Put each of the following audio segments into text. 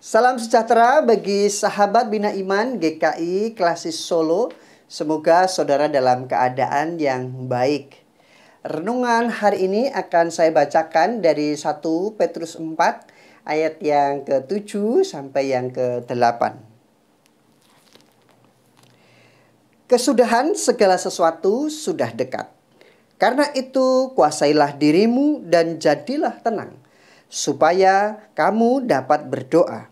Salam sejahtera bagi sahabat Bina Iman GKI Klasis Solo. Semoga saudara dalam keadaan yang baik. Renungan hari ini akan saya bacakan dari 1 Petrus 4 ayat yang ke-7 sampai yang ke-8. Kesudahan segala sesuatu sudah dekat. Karena itu kuasailah dirimu dan jadilah tenang, supaya kamu dapat berdoa.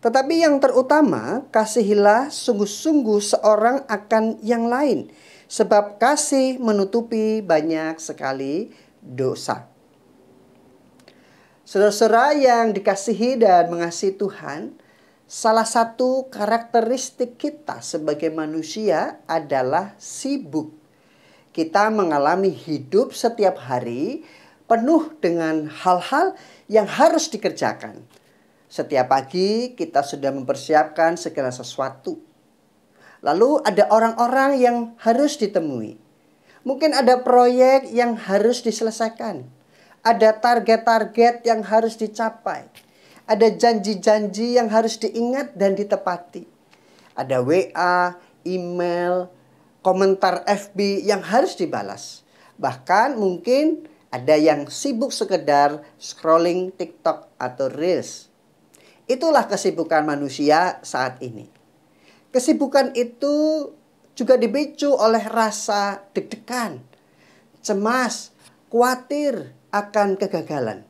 Tetapi yang terutama, kasihilah sungguh-sungguh seorang akan yang lain, sebab kasih menutupi banyak sekali dosa. Saudara-saudara yang dikasihi dan mengasihi Tuhan, salah satu karakteristik kita sebagai manusia adalah sibuk. Kita mengalami hidup setiap hari penuh dengan hal-hal yang harus dikerjakan. Setiap pagi kita sudah mempersiapkan segala sesuatu. Lalu ada orang-orang yang harus ditemui. Mungkin ada proyek yang harus diselesaikan. Ada target-target yang harus dicapai. Ada janji-janji yang harus diingat dan ditepati. Ada WA, email, komentar FB yang harus dibalas. Bahkan mungkin ada yang sibuk sekedar scrolling TikTok atau Reels. Itulah kesibukan manusia saat ini. Kesibukan itu juga dipicu oleh rasa deg-degan, cemas, khawatir akan kegagalan,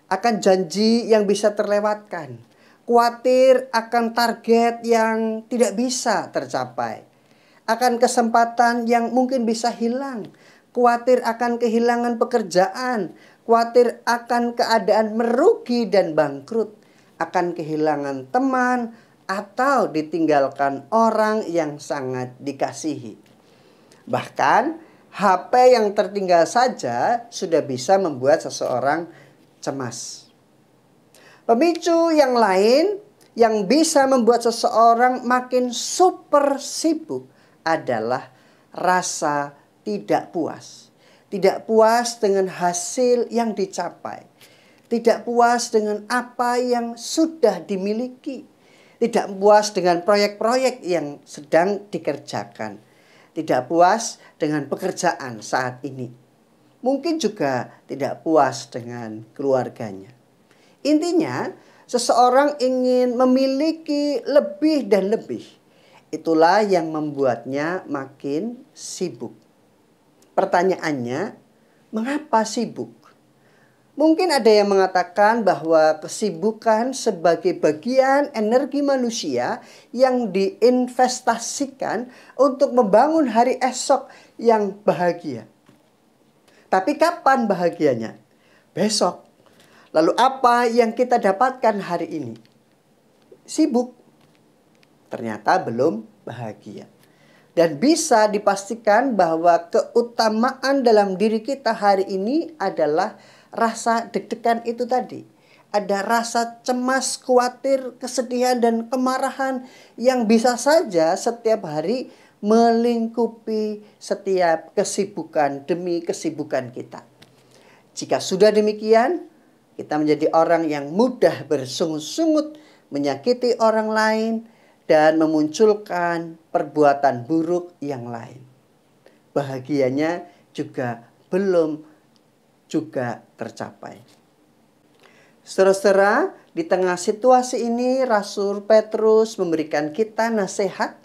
akan janji yang bisa terlewatkan, khawatir akan target yang tidak bisa tercapai, akan kesempatan yang mungkin bisa hilang, khawatir akan kehilangan pekerjaan, khawatir akan keadaan merugi dan bangkrut, akan kehilangan teman atau ditinggalkan orang yang sangat dikasihi. Bahkan HP yang tertinggal saja sudah bisa membuat seseorang cemas. Pemicu yang lain yang bisa membuat seseorang makin super sibuk adalah rasa tidak puas. Tidak puas dengan hasil yang dicapai. Tidak puas dengan apa yang sudah dimiliki. Tidak puas dengan proyek-proyek yang sedang dikerjakan. Tidak puas dengan pekerjaan saat ini. Mungkin juga tidak puas dengan keluarganya. Intinya, seseorang ingin memiliki lebih dan lebih. Itulah yang membuatnya makin sibuk. Pertanyaannya, mengapa sibuk? Mungkin ada yang mengatakan bahwa kesibukan sebagai bagian energi manusia yang diinvestasikan untuk membangun hari esok yang bahagia. Tapi kapan bahagianya? Besok. Lalu apa yang kita dapatkan hari ini? Sibuk. Ternyata belum bahagia. Dan bisa dipastikan bahwa keutamaan dalam diri kita hari ini adalah rasa deg-degan itu tadi. Ada rasa cemas, khawatir, kesedihan, dan kemarahan yang bisa saja setiap hari melingkupi setiap kesibukan demi kesibukan kita. Jika sudah demikian, kita menjadi orang yang mudah bersungut-sungut, menyakiti orang lain, dan memunculkan perbuatan buruk yang lain. Bahagianya juga belum juga tercapai. Saudara-saudara, di tengah situasi ini Rasul Petrus memberikan kita nasihat,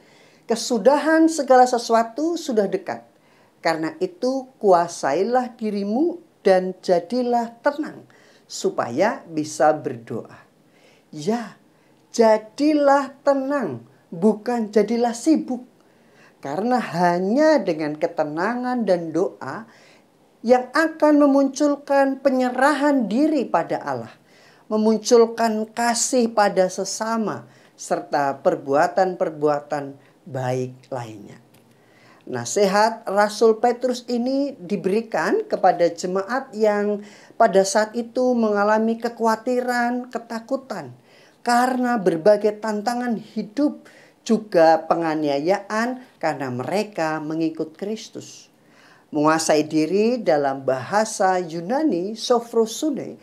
kesudahan segala sesuatu sudah dekat. Karena itu kuasailah dirimu dan jadilah tenang, supaya bisa berdoa. Ya, jadilah tenang, bukan jadilah sibuk. Karena hanya dengan ketenangan dan doa yang akan memunculkan penyerahan diri pada Allah, memunculkan kasih pada sesama, serta perbuatan-perbuatan baik lainnya. Nasihat Rasul Petrus ini diberikan kepada jemaat yang pada saat itu mengalami kekhawatiran, ketakutan, karena berbagai tantangan hidup, juga penganiayaan karena mereka mengikut Kristus. Menguasai diri dalam bahasa Yunani, sophrosune,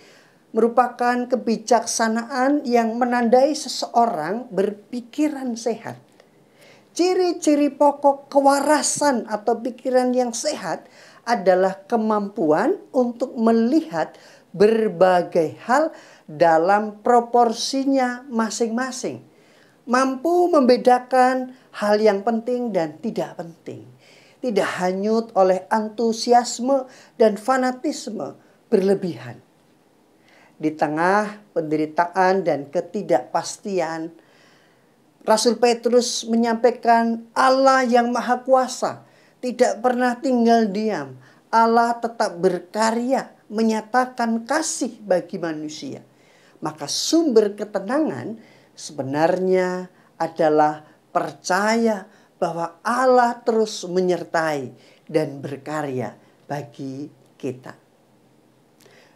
merupakan kebijaksanaan yang menandai seseorang berpikiran sehat. Ciri-ciri pokok kewarasan atau pikiran yang sehat adalah kemampuan untuk melihat berbagai hal dalam proporsinya masing-masing. Mampu membedakan hal yang penting dan tidak penting. Tidak hanyut oleh antusiasme dan fanatisme berlebihan. Di tengah penderitaan dan ketidakpastian, Rasul Petrus menyampaikan Allah yang Maha Kuasa tidak pernah tinggal diam. Allah tetap berkarya menyatakan kasih bagi manusia. Maka sumber ketenangan sebenarnya adalah percaya bahwa Allah terus menyertai dan berkarya bagi kita.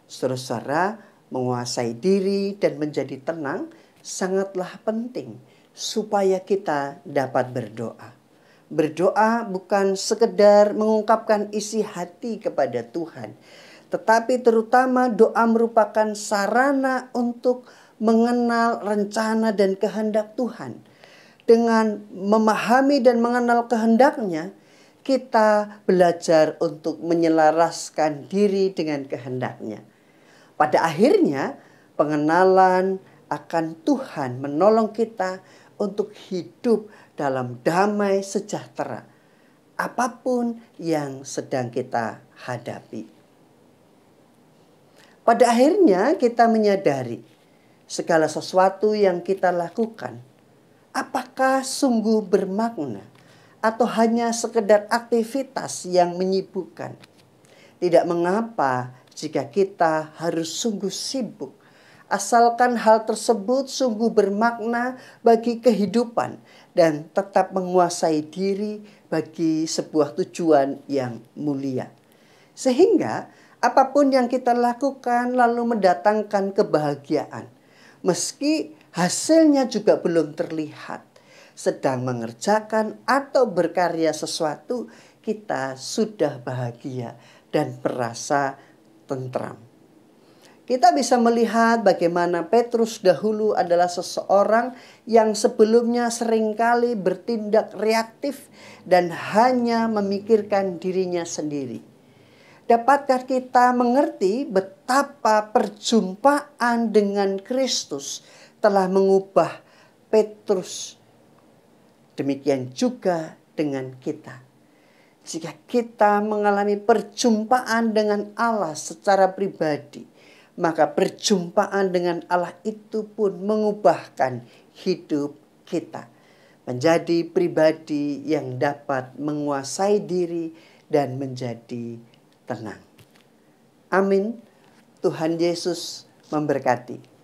Saudara-saudara, menguasai diri dan menjadi tenang sangatlah penting supaya kita dapat berdoa. Berdoa bukan sekedar mengungkapkan isi hati kepada Tuhan, tetapi terutama doa merupakan sarana untuk mengenal rencana dan kehendak Tuhan. Dengan memahami dan mengenal kehendaknya, kita belajar untuk menyelaraskan diri dengan kehendaknya. Pada akhirnya, pengenalan akan Tuhan menolong kita untuk hidup dalam damai sejahtera apapun yang sedang kita hadapi. Pada akhirnya kita menyadari segala sesuatu yang kita lakukan apakah sungguh bermakna atau hanya sekedar aktivitas yang menyibukkan. Tidak mengapa jika kita harus sungguh sibuk, asalkan hal tersebut sungguh bermakna bagi kehidupan dan tetap menguasai diri bagi sebuah tujuan yang mulia. Sehingga apapun yang kita lakukan lalu mendatangkan kebahagiaan. Meski hasilnya juga belum terlihat. Sedang mengerjakan atau berkarya sesuatu, kita sudah bahagia dan merasa tentram. Kita bisa melihat bagaimana Petrus dahulu adalah seseorang yang sebelumnya seringkali bertindak reaktif dan hanya memikirkan dirinya sendiri. Dapatkah kita mengerti betapa perjumpaan dengan Kristus telah mengubah Petrus? Demikian juga dengan kita. Jika kita mengalami perjumpaan dengan Allah secara pribadi, maka perjumpaan dengan Allah itu pun mengubahkan hidup kita menjadi pribadi yang dapat menguasai diri dan menjadi tenang. Amin. Tuhan Yesus memberkati.